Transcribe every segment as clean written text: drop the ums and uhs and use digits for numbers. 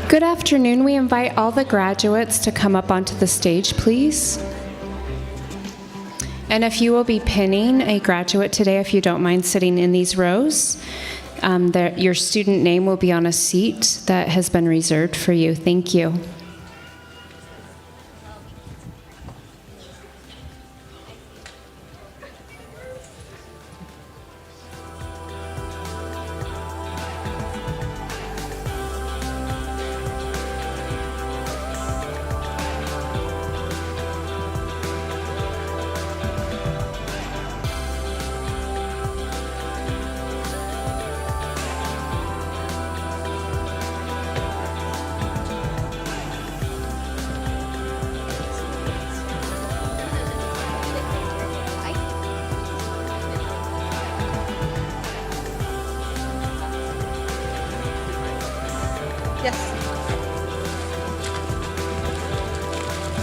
Good afternoon. We invite all the graduates to come up onto the stage, please. And if you will be pinning a graduate today, if you don't mind sitting in these rows, your student name will be on a seat that has been reserved for you. Thank you.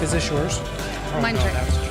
Is this yours? Oh, Mine's no, right. that's yours.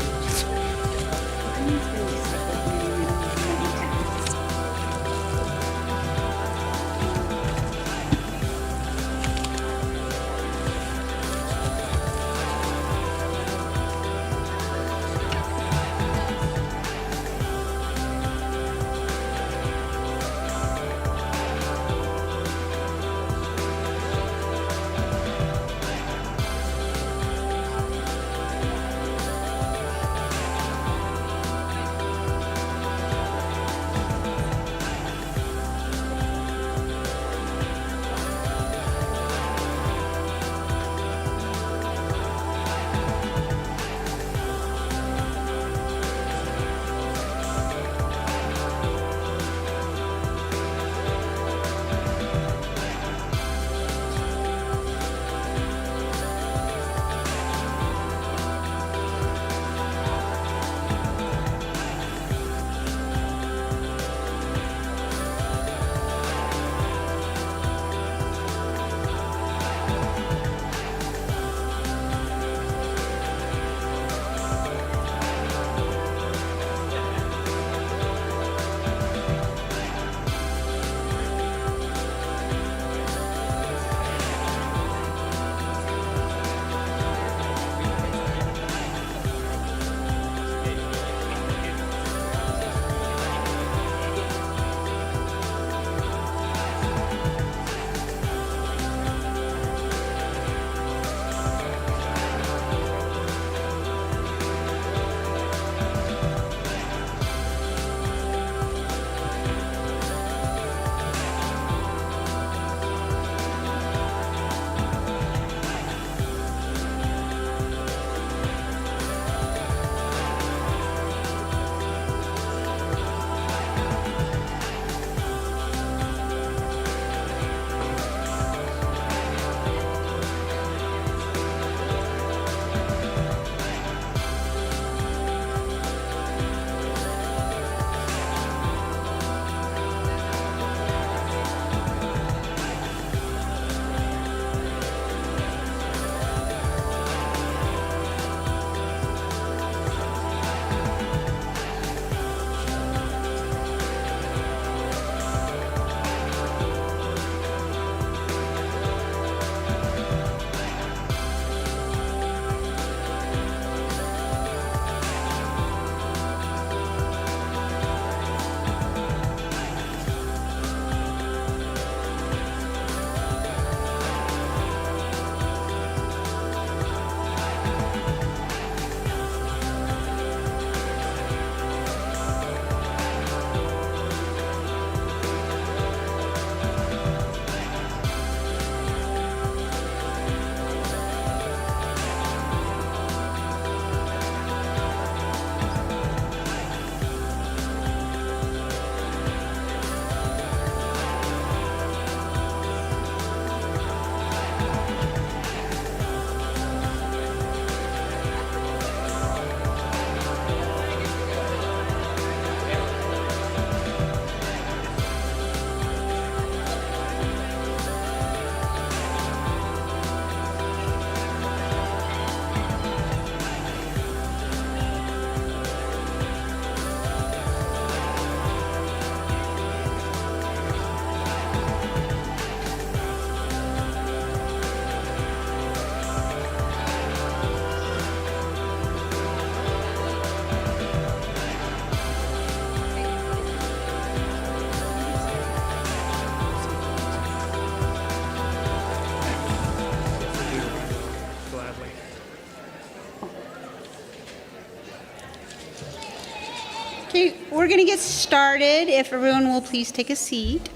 Okay, we're going to get started. If everyone will please take a seat.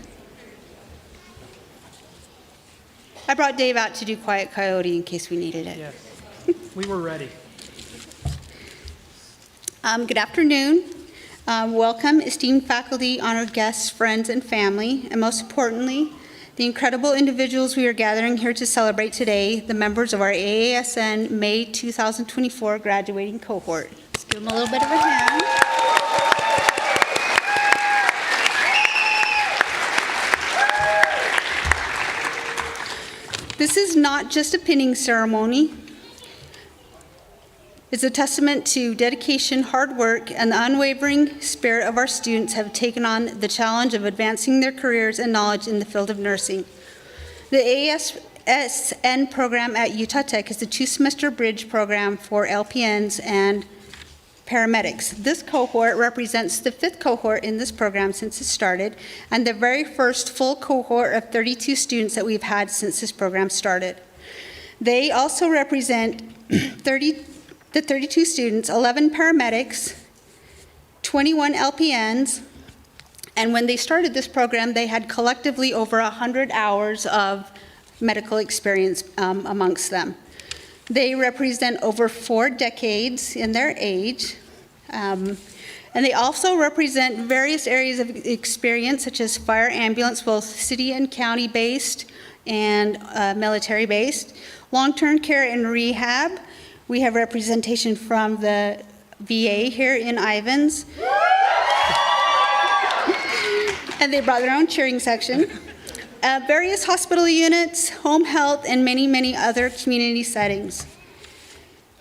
I brought Dave out to do Quiet Coyote in case we needed it. Yes. We were ready. Good afternoon. Welcome, esteemed faculty, honored guests, friends, and family, and most importantly, the incredible individuals we are gathering here to celebrate today, the members of our AASN May 2024 graduating cohort. Let's give them a little bit of a hand. This is not just a pinning ceremony. It's a testament to dedication, hard work, and the unwavering spirit of our students have taken on the challenge of advancing their careers and knowledge in the field of nursing. The AASN program at Utah Tech is a 2-semester bridge program for LPNs and paramedics. This cohort represents the 5th cohort in this program since it started, and the very first full cohort of 32 students that we've had since this program started. They also represent the 32 students, 11 paramedics, 21 LPNs, and when they started this program, they had collectively over 100 hours of medical experience amongst them. They represent over 4 decades in their age, and they also represent various areas of experience, such as fire ambulance, both city and county-based and military-based, long-term care and rehab. We have representation from the VA here in Ivins. And they brought their own cheering section. Various hospital units, home health, and many, many other community settings.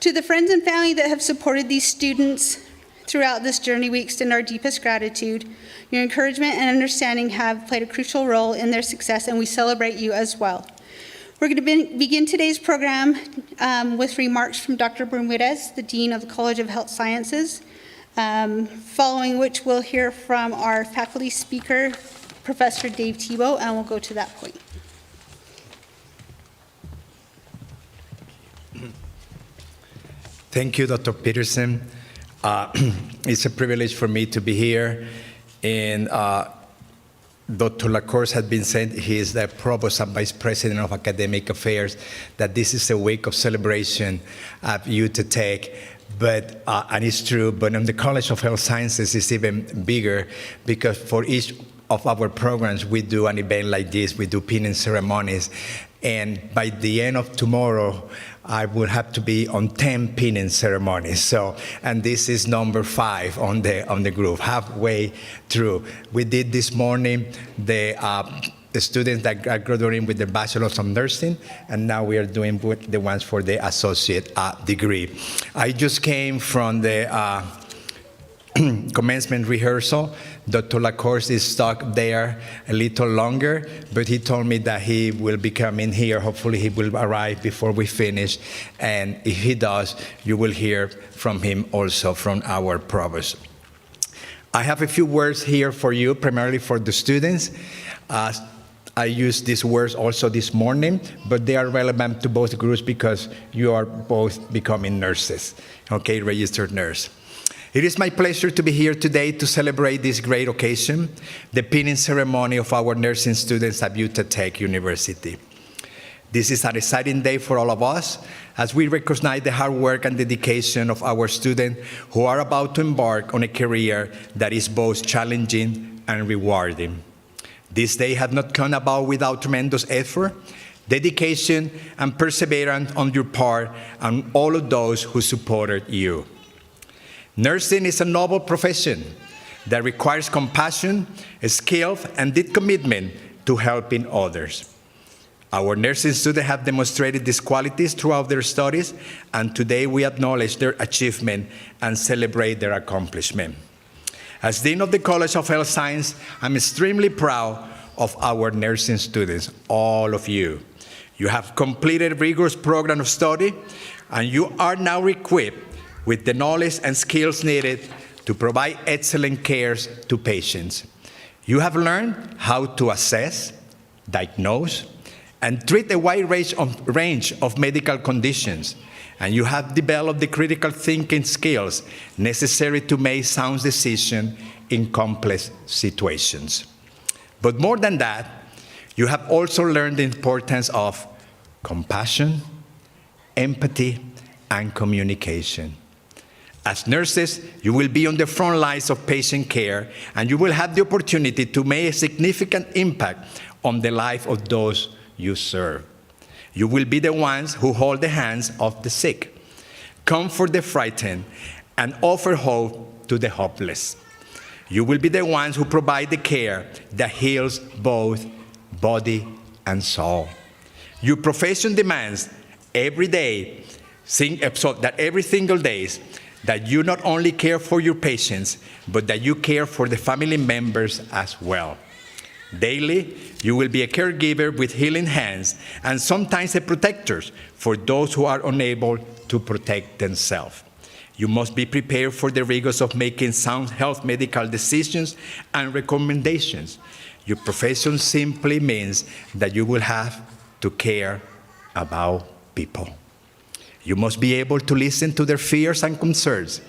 To the friends and family that have supported these students throughout this journey, we extend our deepest gratitude. Your encouragement and understanding have played a crucial role in their success, and we celebrate you as well. We're going to begin today's program with remarks from Dr. Bermudez, the Dean of the College of Health Sciences, following which we'll hear from our faculty speaker, Professor Dave Tebow, and we'll go to that point. Thank you, Dr. Peterson. It's a privilege for me to be here, and Dr. LaCourse had been saying, he is the Provost and Vice President of Academic Affairs, that this is a week of celebration at Utah Tech. But, and it's true, but in the College of Health Sciences it's even bigger, because for each of our programs, we do an event like this. We do pinning ceremonies. And by the end of tomorrow, I will have to be on 10 pinning ceremonies. So, and this is number 5 on the group, halfway through. We did this morning the students that are graduating with the Bachelor's of Nursing, and now we are doing the ones for the associate degree. I just came from the commencement rehearsal. Dr. LaCourse is stuck there a little longer, but he told me that he will be coming here. Hopefully he will arrive before we finish, and if he does, you will hear from him also, from our provost. I have a few words here for you, primarily for the students. I used these words also this morning, but they are relevant to both groups because you are both becoming nurses, okay, registered nurse. It is my pleasure to be here today to celebrate this great occasion, the pinning ceremony of our nursing students at Utah Tech University. This is an exciting day for all of us as we recognize the hard work and dedication of our students who are about to embark on a career that is both challenging and rewarding. This day has not come about without tremendous effort, dedication, and perseverance on your part and all of those who supported you. Nursing is a noble profession that requires compassion, skill, and deep commitment to helping others. Our nursing students have demonstrated these qualities throughout their studies, and today we acknowledge their achievement and celebrate their accomplishment. As Dean of the College of Health Science, I'm extremely proud of our nursing students, all of you. You have completed a rigorous program of study, and you are now equipped with the knowledge and skills needed to provide excellent care to patients. You have learned how to assess, diagnose, and treat a wide range of medical conditions, and you have developed the critical thinking skills necessary to make sound decisions in complex situations. But more than that, you have also learned the importance of compassion, empathy, and communication. As nurses, you will be on the front lines of patient care, and you will have the opportunity to make a significant impact on the life of those you serve. You will be the ones who hold the hands of the sick, comfort the frightened, and offer hope to the hopeless. You will be the ones who provide the care that heals both body and soul. Your profession demands every day, so that every single day, that you not only care for your patients, but that you care for the family members as well. Daily, you will be a caregiver with healing hands and sometimes a protector for those who are unable to protect themselves. You must be prepared for the rigors of making sound health medical decisions and recommendations. Your profession simply means that you will have to care about people. You must be able to listen to their fears and concerns.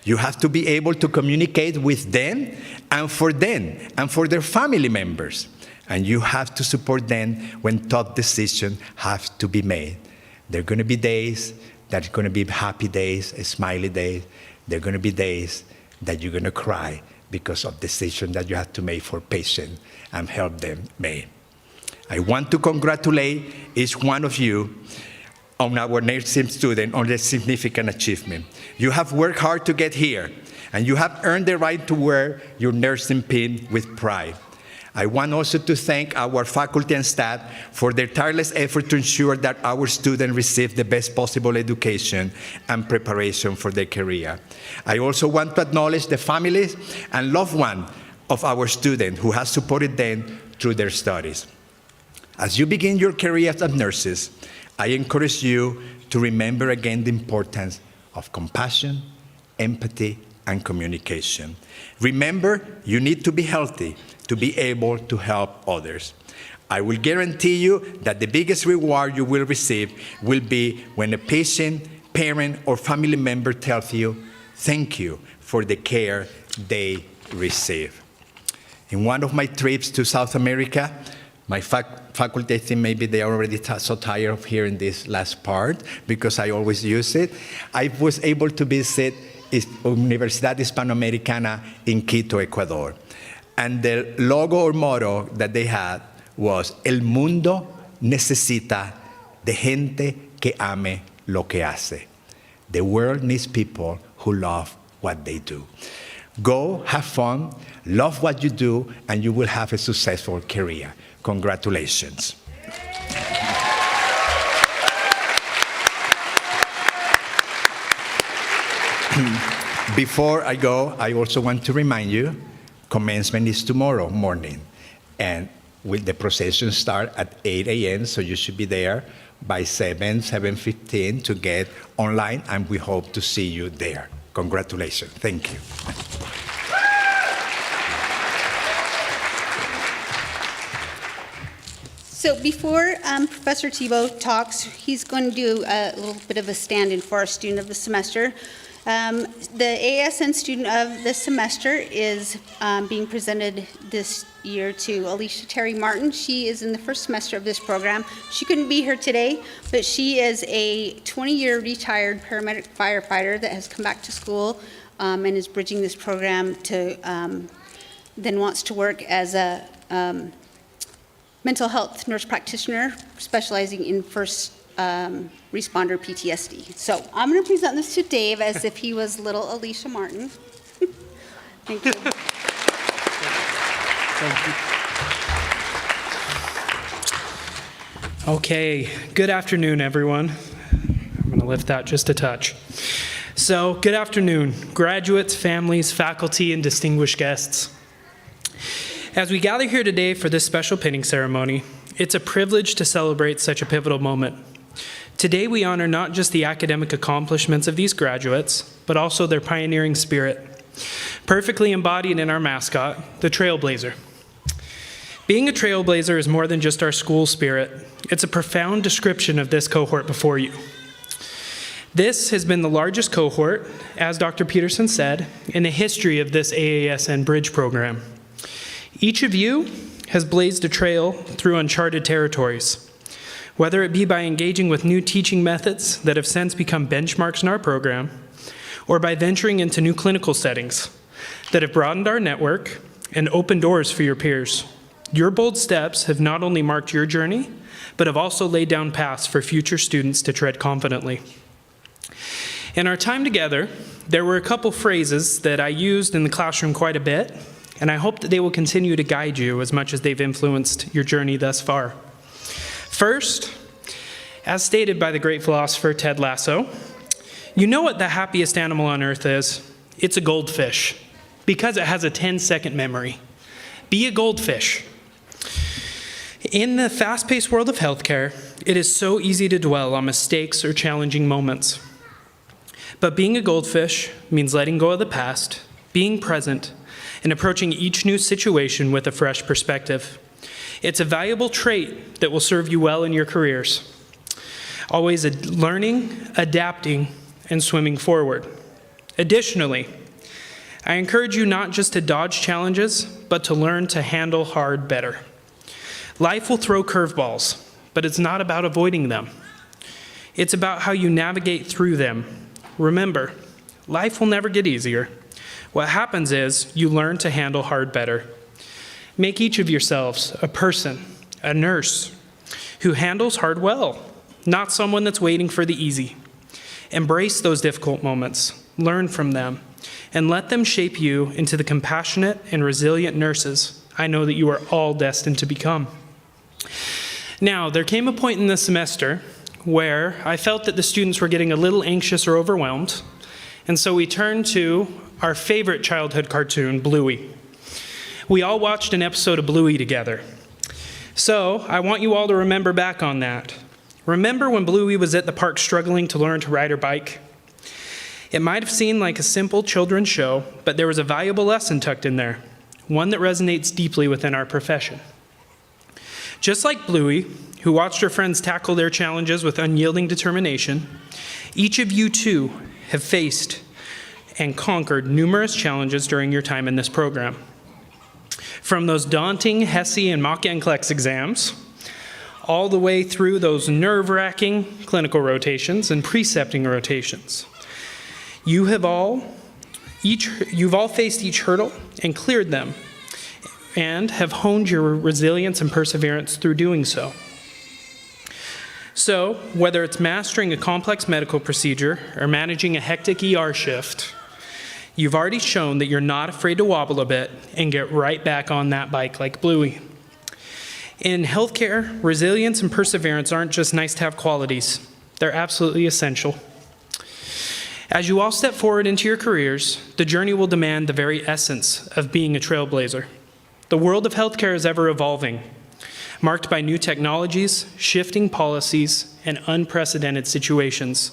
You have to be able to communicate with them and for their family members. And you have to support them when tough decisions have to be made. There are going to be days that are going to be happy days, smiley days. There are going to be days that you're going to cry because of decisions that you have to make for patients and help them make. I want to congratulate each one of you on our nursing student on their significant achievement. You have worked hard to get here, and you have earned the right to wear your nursing pin with pride. I want also to thank our faculty and staff for their tireless effort to ensure that our students receive the best possible education and preparation for their career. I also want to acknowledge the families and loved ones of our students who have supported them through their studies. As you begin your careers as nurses, I encourage you to remember again the importance of compassion, empathy, and communication. Remember, you need to be healthy to be able to help others. I will guarantee you that the biggest reward you will receive will be when a patient, parent, or family member tells you, thank you for the care they receive. In one of my trips to South America, my faculty, I think maybe they are already so tired of hearing this last part because I always use it. I was able to visit Universidad Hispanoamericana in Quito, Ecuador. And the logo or motto that they had was, El mundo necesita de gente que ame lo que hace. The world needs people who love what they do. Go, have fun, love what you do, and you will have a successful career. Congratulations. Before I go, I also want to remind you, commencement is tomorrow morning, and the procession start at 8 a.m., so you should be there by 7:15 to get online, and we hope to see you there. Congratulations. Thank you. So before Professor Thibault talks, he's going to do a little bit of a stand-in for our student of the semester. The AASN student of the semester is being presented this year to Alicia Terry Martin. She is in the first semester of this program. She couldn't be here today, but she is a 20-year retired paramedic firefighter that has come back to school and is bridging this program to, then wants to work as a mental health nurse practitioner specializing in first responder PTSD. So I'm going to present this to Dave as if he was little Alicia Martin. Thank you. Thank you. Okay, good afternoon, everyone. I'm going to lift that just a touch. So, good afternoon, graduates, families, faculty, and distinguished guests. As we gather here today for this special pinning ceremony, it's a privilege to celebrate such a pivotal moment. Today, we honor not just the academic accomplishments of these graduates, but also their pioneering spirit, perfectly embodied in our mascot, the Trailblazer. Being a trailblazer is more than just our school spirit. It's a profound description of this cohort before you. This has been the largest cohort, as Dr. Peterson said, in the history of this AASN Bridge program. Each of you has blazed a trail through uncharted territories, whether it be by engaging with new teaching methods that have since become benchmarks in our program, or by venturing into new clinical settings that have broadened our network and opened doors for your peers. Your bold steps have not only marked your journey, but have also laid down paths for future students to tread confidently. In our time together, there were a couple phrases that I used in the classroom quite a bit, and I hope that they will continue to guide you as much as they've influenced your journey thus far. First, as stated by the great philosopher Ted Lasso, you know what the happiest animal on earth is? It's a goldfish, because it has a 10-second memory. Be a goldfish. In the fast-paced world of healthcare, it is so easy to dwell on mistakes or challenging moments. But being a goldfish means letting go of the past, being present, and approaching each new situation with a fresh perspective. It's a valuable trait that will serve you well in your careers. Always learning, adapting, and swimming forward. Additionally, I encourage you not just to dodge challenges, but to learn to handle hard better. Life will throw curveballs, but it's not about avoiding them. It's about how you navigate through them. Remember, life will never get easier. What happens is you learn to handle hard better. Make each of yourselves a person, a nurse, who handles hard well, not someone that's waiting for the easy. Embrace those difficult moments, learn from them, and let them shape you into the compassionate and resilient nurses I know that you are all destined to become. Now, there came a point in the semester where I felt that the students were getting a little anxious or overwhelmed, and so we turned to our favorite childhood cartoon, Bluey. We all watched an episode of Bluey together. So I want you all to remember back on that. Remember when Bluey was at the park struggling to learn to ride her bike? It might have seemed like a simple children's show, but there was a valuable lesson tucked in there, one that resonates deeply within our profession. Just like Bluey, who watched her friends tackle their challenges with unyielding determination, each of you too have faced and conquered numerous challenges during your time in this program. From those daunting HESI and mock NCLEX exams, all the way through those nerve-wracking clinical rotations and precepting rotations. You've all faced each hurdle and cleared them, and have honed your resilience and perseverance through doing so. So, whether it's mastering a complex medical procedure or managing a hectic ER shift, you've already shown that you're not afraid to wobble a bit and get right back on that bike like Bluey. In healthcare, resilience and perseverance aren't just nice-to-have qualities. They're absolutely essential. As you all step forward into your careers, the journey will demand the very essence of being a trailblazer. The world of healthcare is ever evolving, marked by new technologies, shifting policies, and unprecedented situations,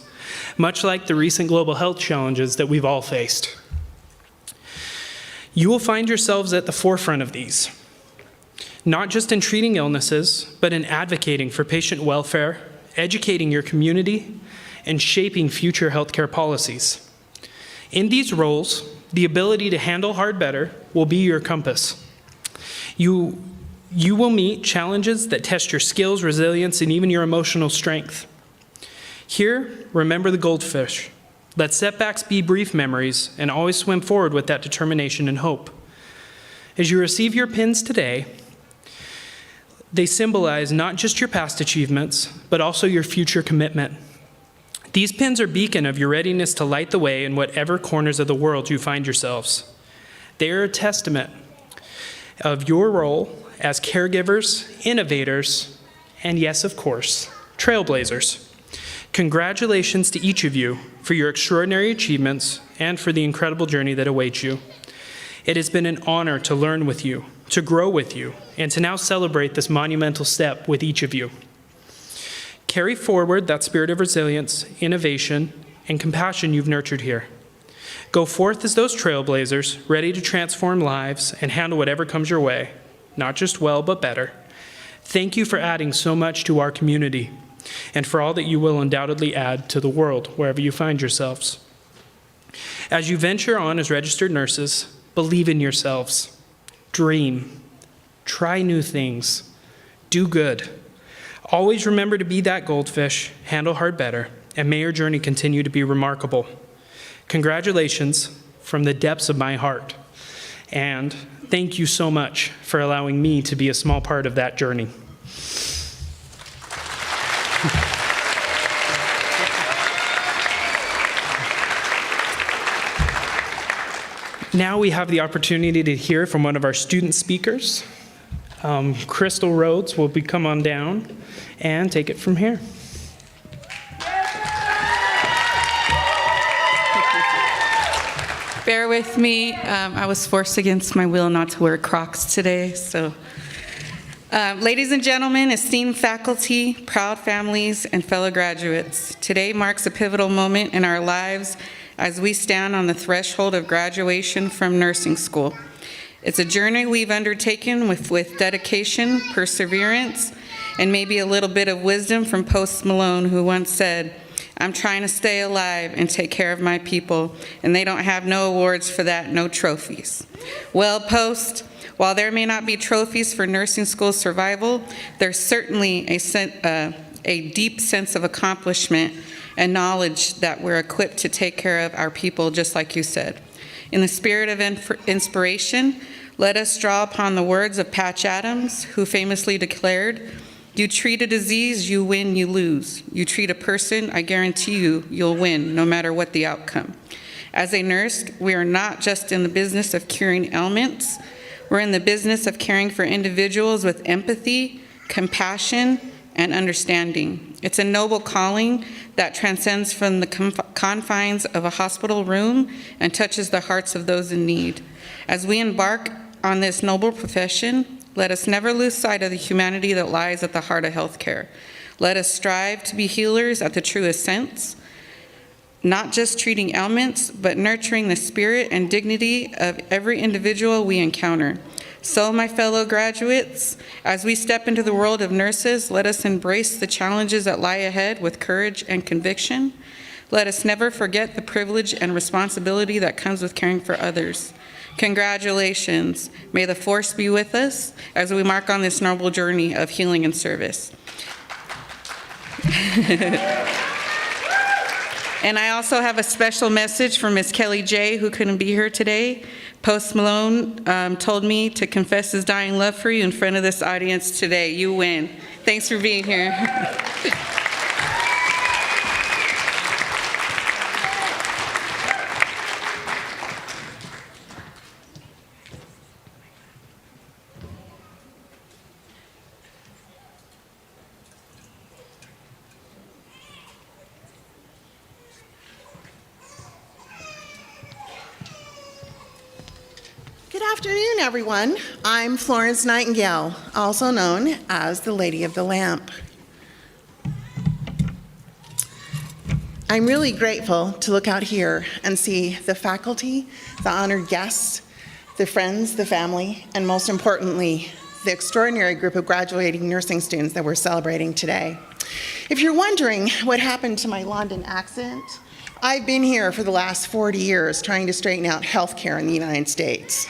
much like the recent global health challenges that we've all faced. You will find yourselves at the forefront of these, not just in treating illnesses, but in advocating for patient welfare, educating your community, and shaping future healthcare policies. In these roles, the ability to handle hard better will be your compass. You will meet challenges that test your skills, resilience, and even your emotional strength. Here, remember the goldfish. Let setbacks be brief memories, and always swim forward with that determination and hope. As you receive your pins today, they symbolize not just your past achievements, but also your future commitment. These pins are a beacon of your readiness to light the way in whatever corners of the world you find yourselves. They are a testament of your role as caregivers, innovators, and yes, of course, trailblazers. Congratulations to each of you for your extraordinary achievements and for the incredible journey that awaits you. It has been an honor to learn with you, to grow with you, and to now celebrate this monumental step with each of you. Carry forward that spirit of resilience, innovation, and compassion you've nurtured here. Go forth as those trailblazers, ready to transform lives and handle whatever comes your way, not just well, but better. Thank you for adding so much to our community. and for all that you will undoubtedly add to the world wherever you find yourselves. As you venture on as registered nurses, believe in yourselves, dream, try new things, do good. Always remember to be that goldfish, handle hard better, and may your journey continue to be remarkable. Congratulations from the depths of my heart, and thank you so much for allowing me to be a small part of that journey. Now we have the opportunity to hear from one of our student speakers. Crystal Rhodes will come on down and take it from here. Bear with me. I was forced against my will not to wear Crocs today. So, ladies and gentlemen, esteemed faculty, proud families, and fellow graduates, today marks a pivotal moment in our lives as we stand on the threshold of graduation from nursing school. It's a journey we've undertaken with dedication, perseverance, and maybe a little bit of wisdom from Post Malone, who once said, "I'm trying to stay alive and take care of my people, and they don't have no awards for that, no trophies." Well, Post, while there may not be trophies for nursing school survival, there's certainly a deep sense of accomplishment and knowledge that we're equipped to take care of our people, just like you said. In the spirit of inspiration, let us draw upon the words of Patch Adams, who famously declared, "You treat a disease, you win, you lose. You treat a person, I guarantee you'll win, no matter what the outcome." As a nurse, we are not just in the business of curing ailments. We're in the business of caring for individuals with empathy, compassion, and understanding. It's a noble calling that transcends from the confines of a hospital room and touches the hearts of those in need. As we embark on this noble profession, let us never lose sight of the humanity that lies at the heart of healthcare. Let us strive to be healers at the truest sense, not just treating ailments, but nurturing the spirit and dignity of every individual we encounter. So, my fellow graduates, as we step into the world of nurses, let us embrace the challenges that lie ahead with courage and conviction. Let us never forget the privilege and responsibility that comes with caring for others. Congratulations. May the force be with us as we mark on this noble journey of healing and service. And I also have a special message from Ms. Kelly J., who couldn't be here today. Post Malone told me to confess his dying love for you in front of this audience today. You win. Thanks for being here. Good afternoon, everyone. I'm Florence Nightingale, also known as the Lady of the Lamp. I'm really grateful to look out here and see the faculty, the honored guests, the friends, the family, and most importantly, the extraordinary group of graduating nursing students that we're celebrating today. If you're wondering what happened to my London accent, I've been here for the last 40 years trying to straighten out healthcare in the United States.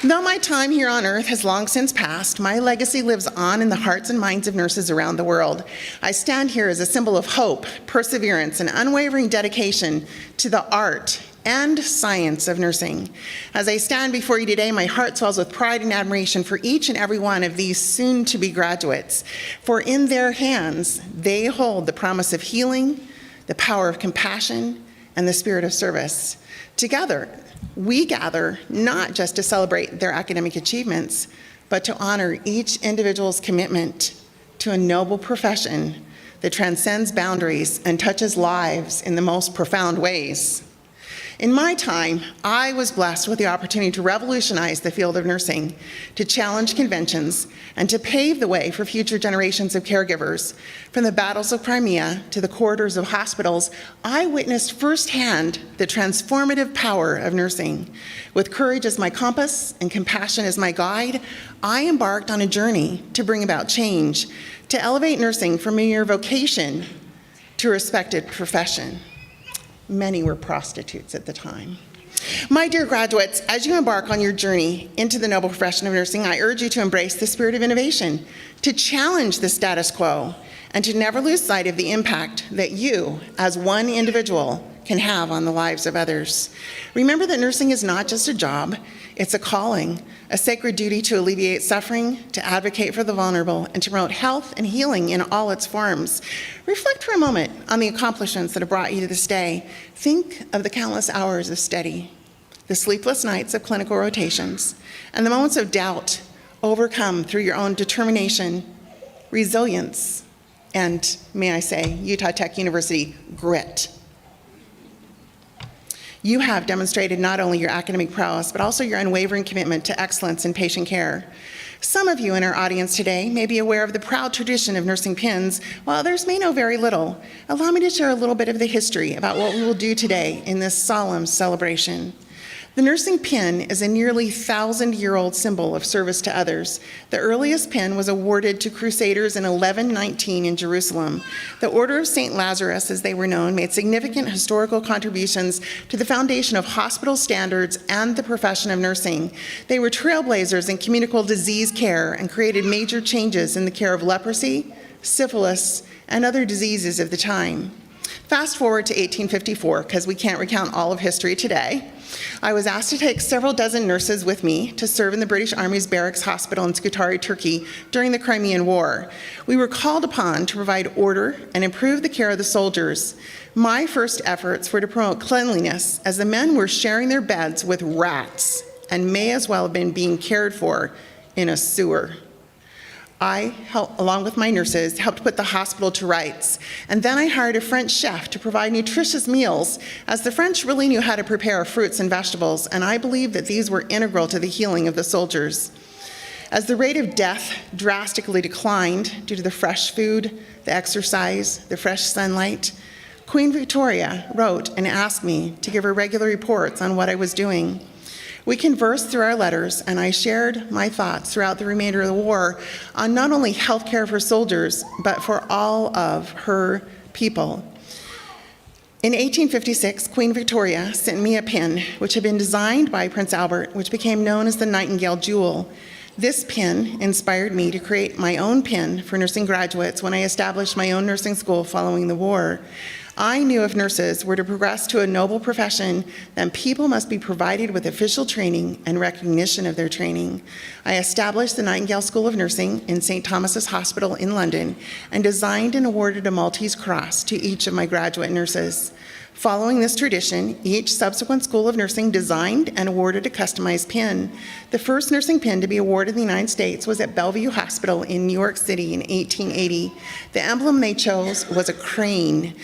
Though my time here on earth has long since passed, my legacy lives on in the hearts and minds of nurses around the world. I stand here as a symbol of hope, perseverance, and unwavering dedication to the art and science of nursing. As I stand before you today, my heart swells with pride and admiration for each and every one of these soon-to-be graduates, for in their hands, they hold the promise of healing, the power of compassion, and the spirit of service. Together, we gather not just to celebrate their academic achievements, but to honor each individual's commitment to a noble profession that transcends boundaries and touches lives in the most profound ways. In my time, I was blessed with the opportunity to revolutionize the field of nursing, to challenge conventions, and to pave the way for future generations of caregivers. From the battles of Crimea to the corridors of hospitals, I witnessed firsthand the transformative power of nursing. With courage as my compass and compassion as my guide, I embarked on a journey to bring about change, to elevate nursing from a mere vocation to a respected profession. Many were prostitutes at the time. My dear graduates, as you embark on your journey into the noble profession of nursing, I urge you to embrace the spirit of innovation, to challenge the status quo, and to never lose sight of the impact that you, as one individual, can have on the lives of others. Remember that nursing is not just a job, it's a calling, a sacred duty to alleviate suffering, to advocate for the vulnerable, and to promote health and healing in all its forms. Reflect for a moment on the accomplishments that have brought you to this day. Think of the countless hours of study, the sleepless nights of clinical rotations, and the moments of doubt overcome through your own determination, resilience, and, may I say, Utah Tech University grit. You have demonstrated not only your academic prowess, but also your unwavering commitment to excellence in patient care. Some of you in our audience today may be aware of the proud tradition of nursing pins, while others may know very little. Allow me to share a little bit of the history about what we will do today in this solemn celebration. The nursing pin is a nearly 1,000-year-old symbol of service to others. The earliest pin was awarded to crusaders in 1119 in Jerusalem. The Order of St. Lazarus, as they were known, made significant historical contributions to the foundation of hospital standards and the profession of nursing. They were trailblazers in communicable disease care and created major changes in the care of leprosy, syphilis, and other diseases of the time. Fast forward to 1854, because we can't recount all of history today. I was asked to take several dozen nurses with me to serve in the British Army's barracks hospital in Scutari, Turkey, during the Crimean War. We were called upon to provide order and improve the care of the soldiers. My first efforts were to promote cleanliness, as the men were sharing their beds with rats and may as well have been being cared for in a sewer. I, along with my nurses, helped put the hospital to rights. And then I hired a French chef to provide nutritious meals, as the French really knew how to prepare fruits and vegetables, and I believe that these were integral to the healing of the soldiers. As the rate of death drastically declined due to the fresh food, the exercise, the fresh sunlight, Queen Victoria wrote and asked me to give her regular reports on what I was doing. We conversed through our letters, and I shared my thoughts throughout the remainder of the war on not only health care for soldiers, but for all of her people. In 1856, Queen Victoria sent me a pin, which had been designed by Prince Albert, which became known as the Nightingale Jewel. This pin inspired me to create my own pin for nursing graduates when I established my own nursing school following the war. I knew if nurses were to progress to a noble profession, then people must be provided with official training and recognition of their training. I established the Nightingale School of Nursing in St. Thomas's Hospital in London and designed and awarded a Maltese Cross to each of my graduate nurses. Following this tradition, each subsequent school of nursing designed and awarded a customized pin. The first nursing pin to be awarded in the United States was at Bellevue Hospital in New York City in 1880. The emblem they chose was a crane.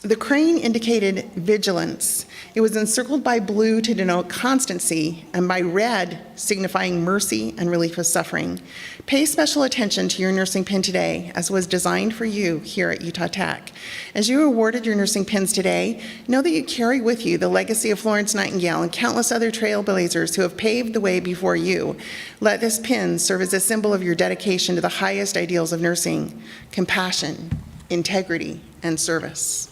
The crane indicated vigilance. It was encircled by blue to denote constancy, and by red signifying mercy and relief of suffering. Pay special attention to your nursing pin today, as was designed for you here at Utah Tech. As you are awarded your nursing pins today, know that you carry with you the legacy of Florence Nightingale and countless other trailblazers who have paved the way before you. Let this pin serve as a symbol of your dedication to the highest ideals of nursing: compassion, integrity, and service.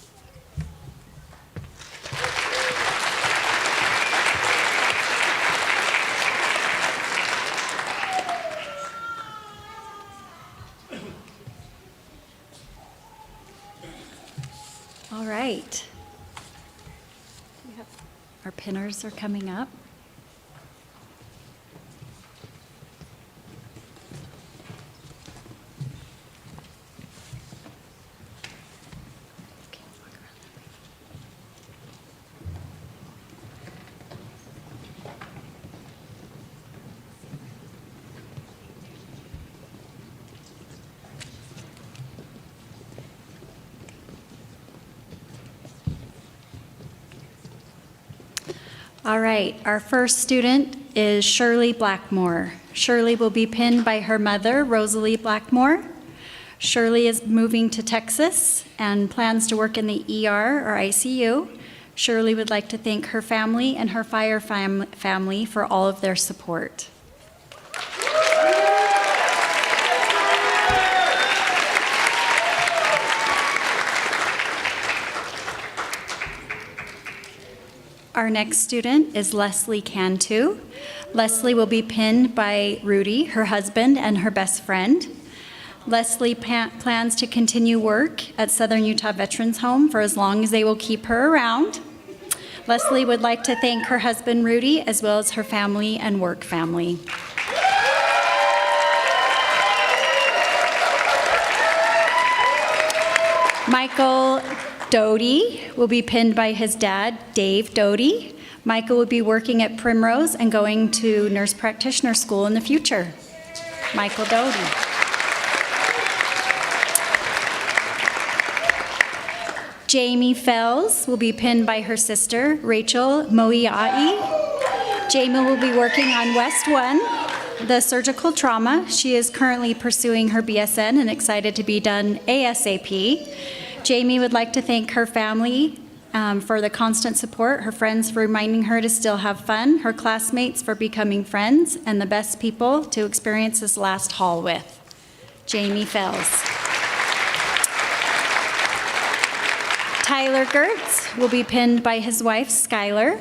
All right. Our pinners are coming up. All right, our first student is Shirley Blackmore. Shirley will be pinned by her mother, Rosalie Blackmore. Shirley is moving to Texas and plans to work in the ER or ICU. Shirley would like to thank her family and her fire family for all of their support. Our next student is Leslie Cantu. Leslie will be pinned by Rudy, her husband, and her best friend. Leslie plans to continue work at Southern Utah Veterans Home for as long as they will keep her around. Leslie would like to thank her husband, Rudy, as well as her family and work family. Michael Doty will be pinned by his dad, Dave Doty. Michael will be working at Primrose and going to nurse practitioner school in the future. Michael Doty. Jamie Fells will be pinned by her sister, Rachel Moiai. Jamie will be working on West 1, the surgical trauma. She is currently pursuing her BSN and excited to be done ASAP. Jamie would like to thank her family for the constant support, her friends for reminding her to still have fun, her classmates for becoming friends, and the best people to experience this last haul with. Jamie Fells. Tyler Gertz will be pinned by his wife, Skylar.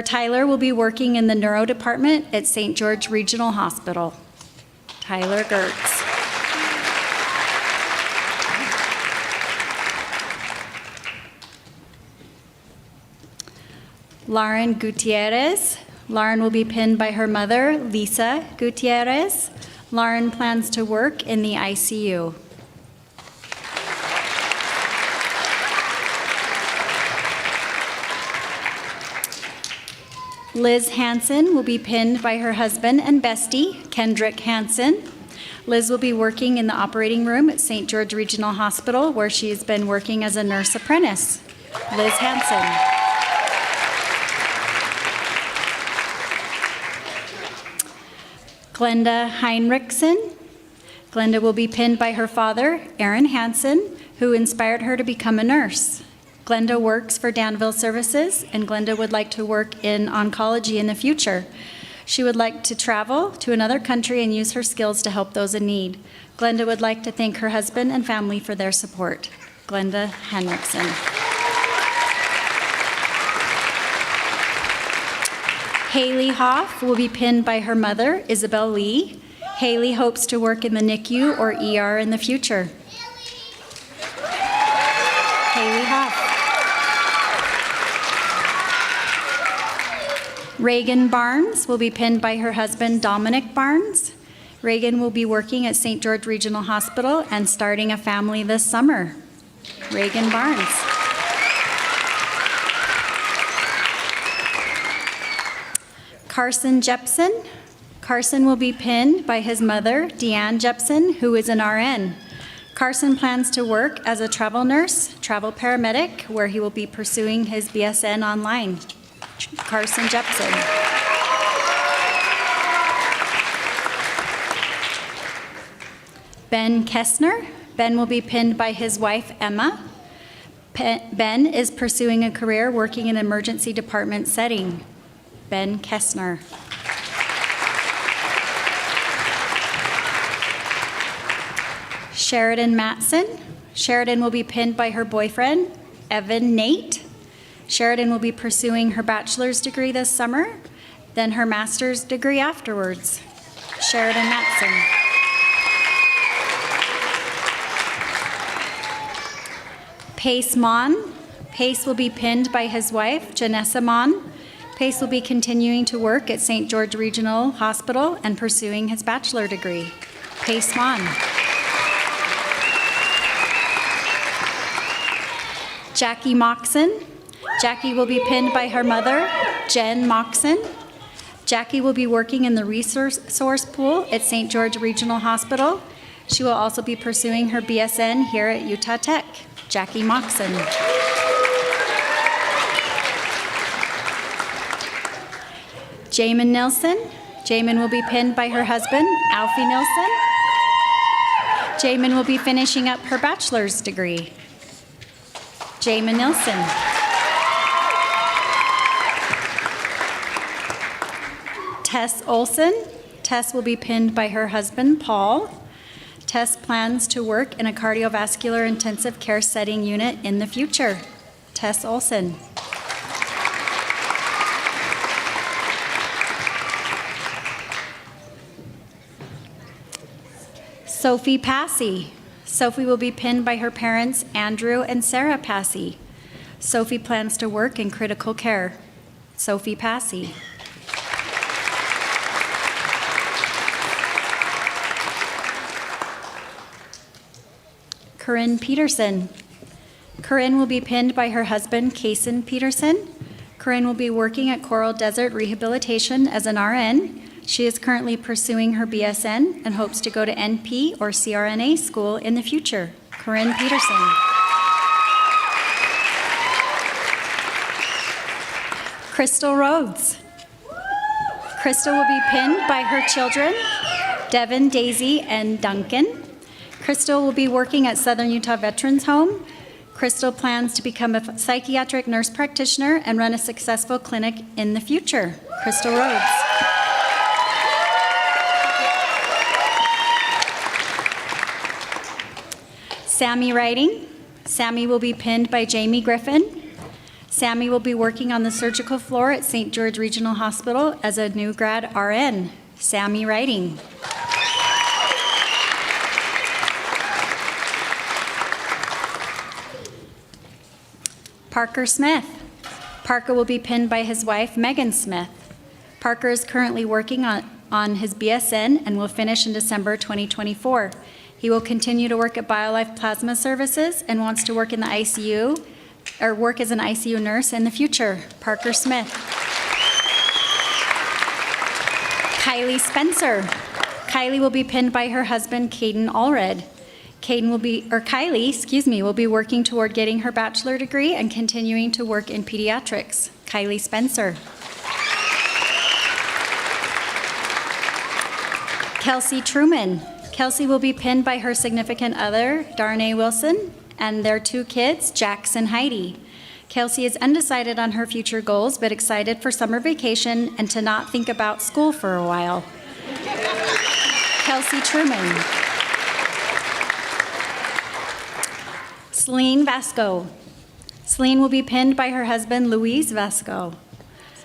Tyler will be working in the neuro department at St. George Regional Hospital. Tyler Gertz. Lauren Gutierrez. Lauren will be pinned by her mother, Lisa Gutierrez. Lauren plans to work in the ICU. Liz Hansen will be pinned by her husband and bestie, Kendrick Hansen. Liz will be working in the operating room at St. George Regional Hospital, where she has been working as a nurse apprentice. Liz Hansen. Glenda Heinrichsen. Glenda will be pinned by her father, Aaron Hansen, who inspired her to become a nurse. Glenda works for Danville Services, and Glenda would like to work in oncology in the future. She would like to travel to another country and use her skills to help those in need. Glenda would like to thank her husband and family for their support. Glenda Henriksen. Haley Hoff will be pinned by her mother, Isabel Lee. Haley hopes to work in the NICU or ER in the future. Haley Hoff. Reagan Barnes will be pinned by her husband, Dominic Barnes. Reagan will be working at St. George Regional Hospital and starting a family this summer. Reagan Barnes. Carson Jepson. Carson will be pinned by his mother, Deanne Jepson, who is an RN. Carson plans to work as a travel nurse, travel paramedic, where he will be pursuing his BSN online. Carson Jepson. Ben Kessner. Ben will be pinned by his wife, Emma. Ben is pursuing a career working in an emergency department setting. Ben Kessner. Sheridan Matson. Sheridan will be pinned by her boyfriend, Evan Nate. Sheridan will be pursuing her bachelor's degree this summer, then her master's degree afterwards. Sheridan Matson. Pace Mon. Pace will be pinned by his wife, Janessa Mon. Pace will be continuing to work at St. George Regional Hospital and pursuing his bachelor degree. Pace Mon. Jackie Moxon. Jackie will be pinned by her mother, Jen Moxon. Jackie will be working in the resource pool at St. George Regional Hospital. She will also be pursuing her BSN here at Utah Tech. Jackie Moxon. Jamin Nilsson. Jamin will be pinned by her husband, Alfie Nilsson. Jamin will be finishing up her bachelor's degree. Jamin Nilsson. Tess Olson. Tess will be pinned by her husband, Paul. Tess plans to work in a cardiovascular intensive care setting unit in the future. Tess Olson. Sophie Passy. Sophie will be pinned by her parents, Andrew and Sarah Passy. Sophie plans to work in critical care. Sophie Passy. Corinne Peterson. Corinne will be pinned by her husband, Kason Peterson. Corinne will be working at Coral Desert Rehabilitation as an RN. She is currently pursuing her BSN and hopes to go to NP or CRNA school in the future. Corinne Peterson. Crystal Rhodes. Crystal will be pinned by her children, Devin, Daisy, and Duncan. Crystal will be working at Southern Utah Veterans Home. Crystal plans to become a psychiatric nurse practitioner and run a successful clinic in the future. Crystal Rhodes. Sammy Writing. Sammy will be pinned by Jamie Griffin. Sammy will be working on the surgical floor at St. George Regional Hospital as a new grad RN. Sammy Writing. Parker Smith. Parker will be pinned by his wife, Megan Smith. Parker is currently working on his BSN and will finish in December 2024. He will continue to work at BioLife Plasma Services and wants to work in the ICU or work as an ICU nurse in the future. Parker Smith. Kylie Spencer. Kylie will be pinned by her husband, Caden Allred. Kylie will be working toward getting her bachelor degree and continuing to work in pediatrics. Kylie Spencer. Kelsey Truman. Kelsey will be pinned by her significant other, Darnay Wilson, and their 2 kids, Jax and Heidi. Kelsey is undecided on her future goals, but excited for summer vacation and to not think about school for a while. Kelsey Truman. Celine Vasco. Celine will be pinned by her husband, Luis Vasco.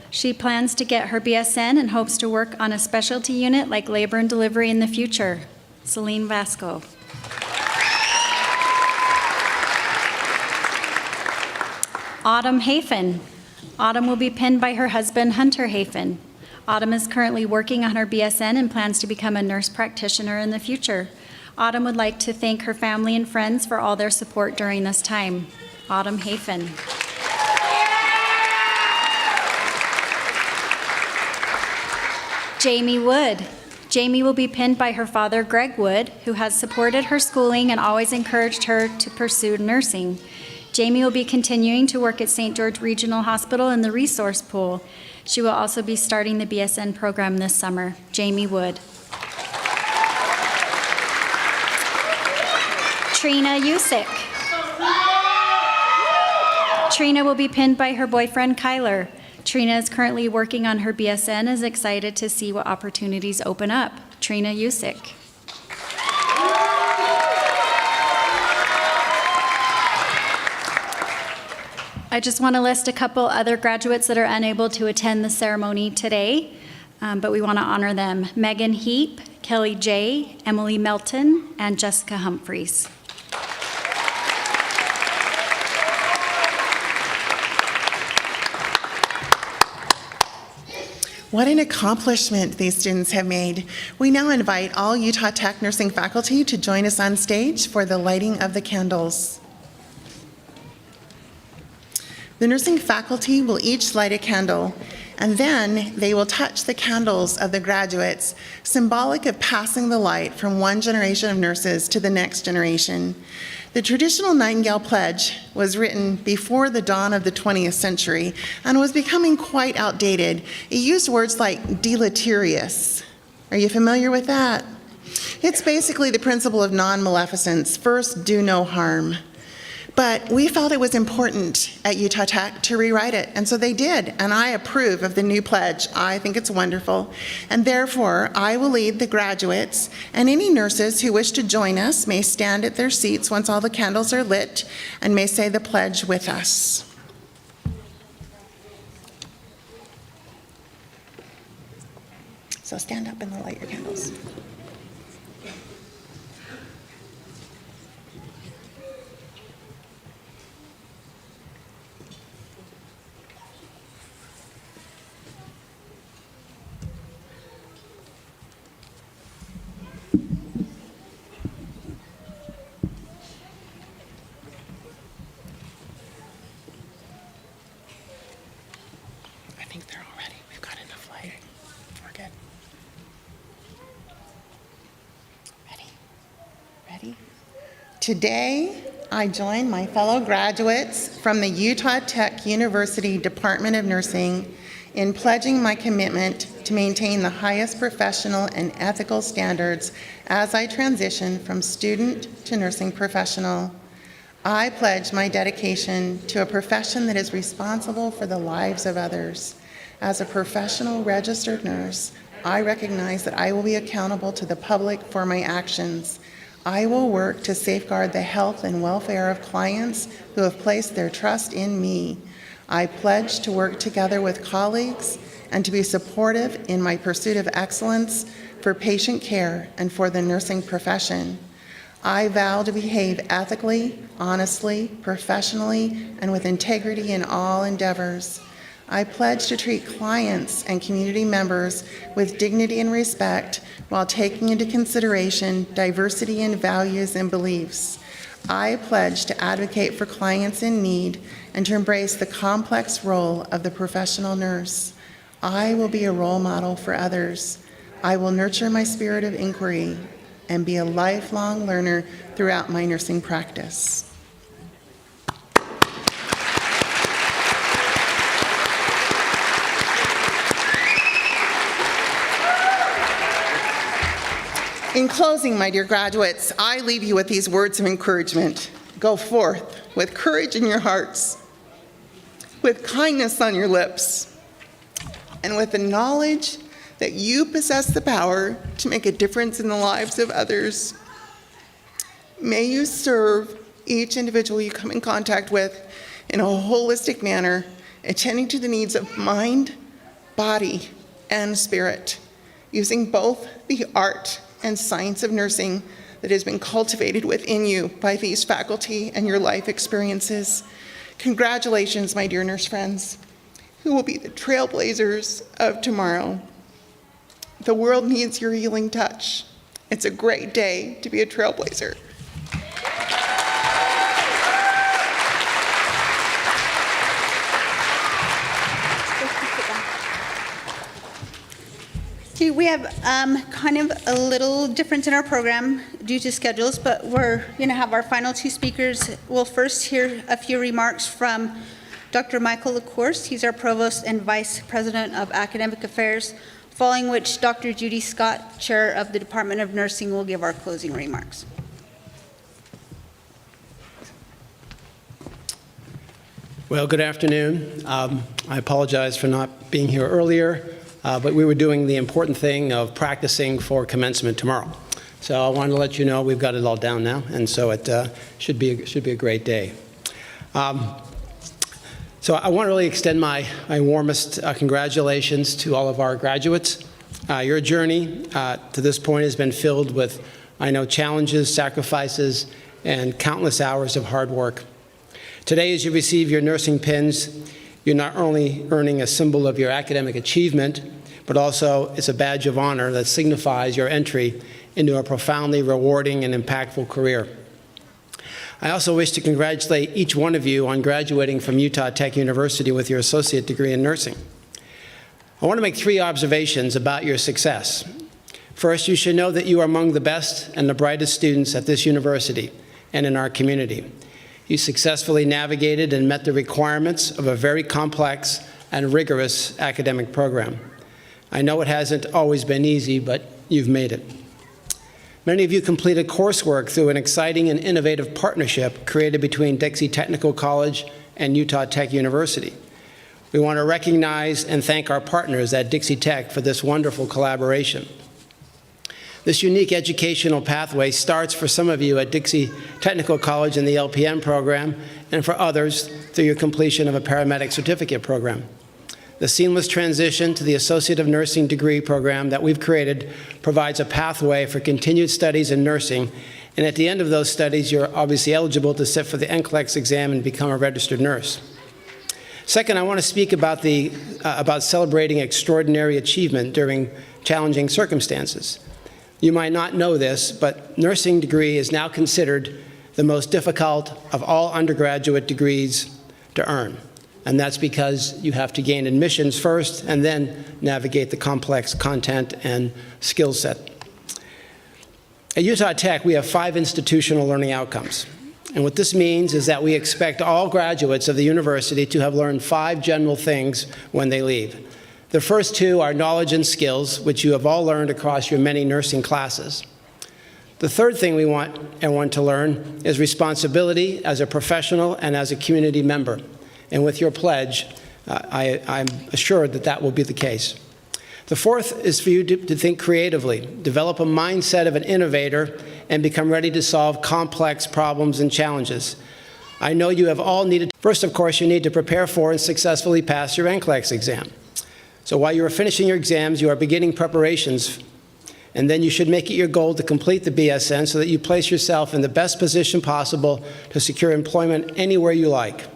She plans to get her BSN and hopes to work on a specialty unit like labor and delivery in the future. Celine Vasco. Autumn Hafen. Autumn will be pinned by her husband, Hunter Hafen. Autumn is currently working on her BSN and plans to become a nurse practitioner in the future. Autumn would like to thank her family and friends for all their support during this time. Autumn Hafen. Jamie Wood. Jamie will be pinned by her father, Greg Wood, who has supported her schooling and always encouraged her to pursue nursing. Jamie will be continuing to work at St. George Regional Hospital in the resource pool. She will also be starting the BSN program this summer. Jamie Wood. Trina Usick. Trina will be pinned by her boyfriend, Kyler. Trina is currently working on her BSN and is excited to see what opportunities open up. Trina Usick. I just want to list a couple other graduates that are unable to attend the ceremony today, but we want to honor them. Megan Heap, Kelly J., Emily Melton, and Jessica Humphreys. What an accomplishment these students have made. We now invite all Utah Tech nursing faculty to join us on stage for the lighting of the candles. The nursing faculty will each light a candle, and then they will touch the candles of the graduates, symbolic of passing the light from one generation of nurses to the next generation. The traditional Nightingale Pledge was written before the dawn of the 20th century and was becoming quite outdated. It used words like deleterious. Are you familiar with that? It's basically the principle of non-maleficence. First, do no harm. But we felt it was important at Utah Tech to rewrite it, and so they did, and I approve of the new pledge. I think it's wonderful, and therefore I will lead the graduates, and any nurses who wish to join us may stand at their seats once all the candles are lit and may say the pledge with us. So stand up and light your candles. I think they're all ready. We've got enough lighting. We're good. Ready? Today, I join my fellow graduates from the Utah Tech University Department of Nursing in pledging my commitment to maintain the highest professional and ethical standards as I transition from student to nursing professional. I pledge my dedication to a profession that is responsible for the lives of others. As a professional registered nurse, I recognize that I will be accountable to the public for my actions. I will work to safeguard the health and welfare of clients who have placed their trust in me. I pledge to work together with colleagues and to be supportive in my pursuit of excellence for patient care and for the nursing profession. I vow to behave ethically, honestly, professionally, and with integrity in all endeavors. I pledge to treat clients and community members with dignity and respect while taking into consideration diversity in values and beliefs. I pledge to advocate for clients in need and to embrace the complex role of the professional nurse. I will be a role model for others. I will nurture my spirit of inquiry and be a lifelong learner throughout my nursing practice. In closing, my dear graduates, I leave you with these words of encouragement. Go forth with courage in your hearts, with kindness on your lips, and with the knowledge that you possess the power to make a difference in the lives of others. May you serve each individual you come in contact with in a holistic manner, attending to the needs of mind, body, and spirit, using both the art and science of nursing that has been cultivated within you by these faculty and your life experiences. Congratulations, my dear nurse friends, who will be the trailblazers of tomorrow. The world needs your healing touch. It's a great day to be a trailblazer. Okay, we have kind of a little difference in our program due to schedules, but we're going to have our final two speakers. We'll first hear a few remarks from Dr. Michael LaCourse. He's our Provost and Vice President of Academic Affairs, following which Dr. Judy Scott, Chair of the Department of Nursing, will give our closing remarks. Well, good afternoon. I apologize for not being here earlier, but we were doing the important thing of practicing for commencement tomorrow. So I wanted to let you know we've got it all down now, and so it should be a great day. So I want to really extend my warmest congratulations to all of our graduates. Your journey to this point has been filled with, I know, challenges, sacrifices, and countless hours of hard work. Today, as you receive your nursing pins, you're not only earning a symbol of your academic achievement, but also it's a badge of honor that signifies your entry into a profoundly rewarding and impactful career. I also wish to congratulate each one of you on graduating from Utah Tech University with your associate degree in nursing. I want to make 3 observations about your success. First, you should know that you are among the best and the brightest students at this university, and in our community. You successfully navigated and met the requirements of a very complex and rigorous academic program. I know it hasn't always been easy, but you've made it. Many of you completed coursework through an exciting and innovative partnership created between Dixie Technical College and Utah Tech University. We want to recognize and thank our partners at Dixie Tech for this wonderful collaboration. This unique educational pathway starts for some of you at Dixie Technical College in the LPN program, and for others through your completion of a paramedic certificate program. The seamless transition to the Associate of Nursing degree program that we've created provides a pathway for continued studies in nursing, and at the end of those studies, you're obviously eligible to sit for the NCLEX exam and become a registered nurse. Second, I want to speak about about celebrating extraordinary achievement during challenging circumstances. You might not know this, but nursing degree is now considered the most difficult of all undergraduate degrees to earn. And that's because you have to gain admissions first and then navigate the complex content and skill set. At Utah Tech, we have 5 institutional learning outcomes. And what this means is that we expect all graduates of the university to have learned 5 general things when they leave. The first 2 are knowledge and skills, which you have all learned across your many nursing classes. The third thing we want everyone to learn is responsibility as a professional and as a community member. And with your pledge, I'm assured that that will be the case. The fourth is for you to think creatively, develop a mindset of an innovator, and become ready to solve complex problems and challenges. I know you have all needed. First, of course, you need to prepare for and successfully pass your NCLEX exam. So while you are finishing your exams, you are beginning preparations, and then you should make it your goal to complete the BSN so that you place yourself in the best position possible to secure employment anywhere you like.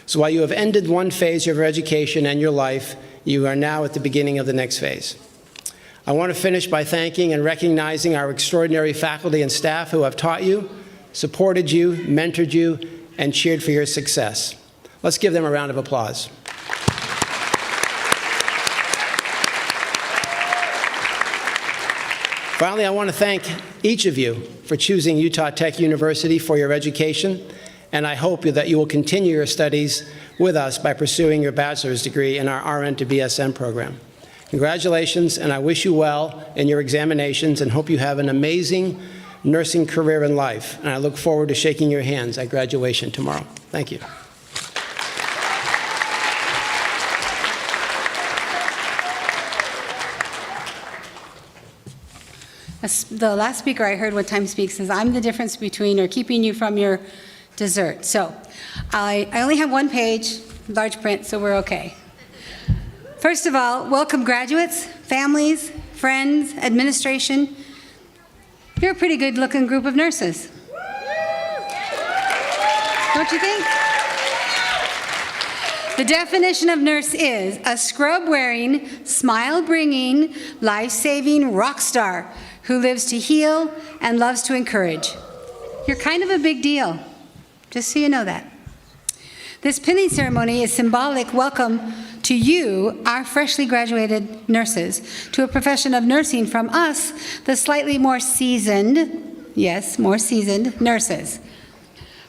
So while you have ended one phase of your education and your life, you are now at the beginning of the next phase. I want to finish by thanking and recognizing our extraordinary faculty and staff who have taught you, supported you, mentored you, and cheered for your success. Let's give them a round of applause. Finally, I want to thank each of you for choosing Utah Tech University for your education, and I hope that you will continue your studies with us by pursuing your bachelor's degree in our RN to BSN program. Congratulations, and I wish you well in your examinations and hope you have an amazing nursing career in life. And I look forward to shaking your hands at graduation tomorrow. Thank you. The last speaker I heard one time speak says, I'm the difference between or keeping you from your dessert. So I only have 1 page, large print, so we're okay. First of all, welcome graduates, families, friends, administration. You're a pretty good looking group of nurses. Don't you think? The definition of nurse is a scrub-wearing, smile-bringing, life-saving rock star who lives to heal and loves to encourage. You're kind of a big deal, just so you know that. This pinning ceremony is symbolic welcome to you, our freshly graduated nurses, to a profession of nursing from us, the slightly more seasoned, yes, more seasoned nurses.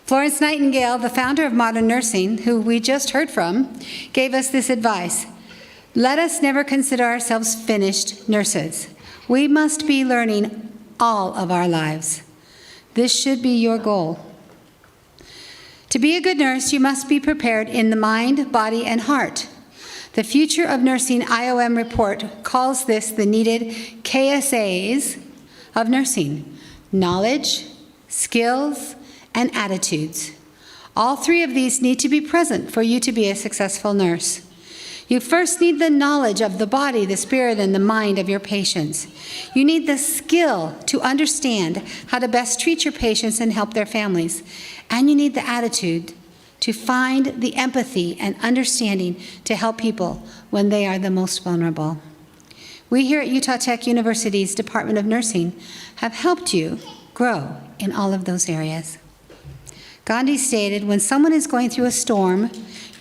Florence Nightingale, the founder of modern nursing, who we just heard from, gave us this advice. Let us never consider ourselves finished nurses. We must be learning all of our lives. This should be your goal. To be a good nurse, you must be prepared in the mind, body, and heart. The Future of Nursing IOM report calls this the needed KSAs of nursing: knowledge, skills, and attitudes. All 3 of these need to be present for you to be a successful nurse. You first need the knowledge of the body, the spirit, and the mind of your patients. You need the skill to understand how to best treat your patients and help their families. And you need the attitude to find the empathy and understanding to help people when they are the most vulnerable. We here at Utah Tech University's Department of Nursing have helped you grow in all of those areas. Gandhi stated, when someone is going through a storm,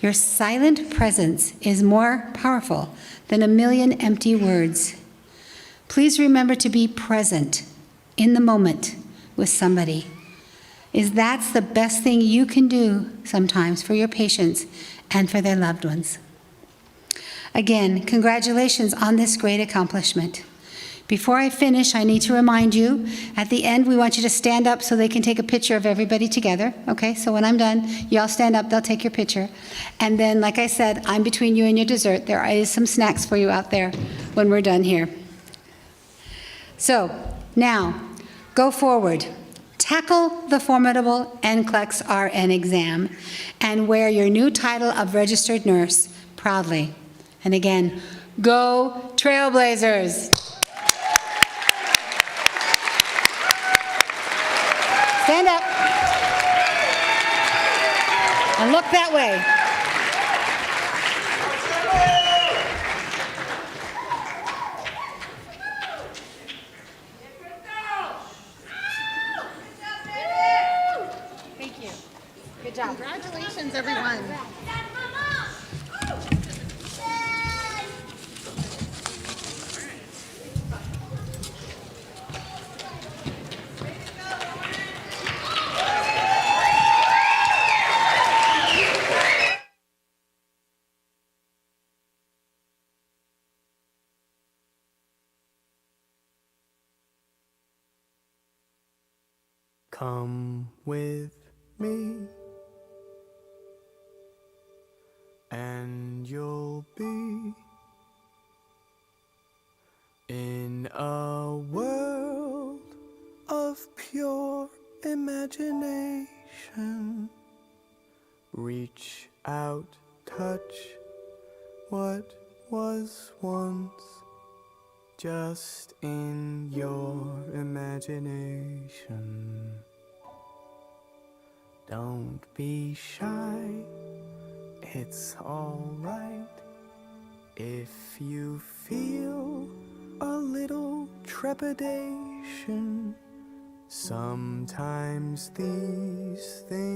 your silent presence is more powerful than a million empty words. Please remember to be present in the moment with somebody. is that's the best thing you can do sometimes for your patients and for their loved ones. Again, congratulations on this great accomplishment. Before I finish, I need to remind you, at the end, we want you to stand up so they can take a picture of everybody together, okay? So when I'm done, you all stand up, they'll take your picture. And then, like I said, I'm between you and your dessert. There is some snacks for you out there when we're done here. So, now, go forward. Tackle the formidable NCLEX RN exam and wear your new title of registered nurse proudly. And again, go Trailblazers! Stand up and look that way. Thank you. Good job. Congratulations, everyone. Come with me, and you'll be in a world of pure imagination. Reach out, touch what was once just in your imagination. Don't be shy, it's alright if you feel a little trepidation. Sometimes these things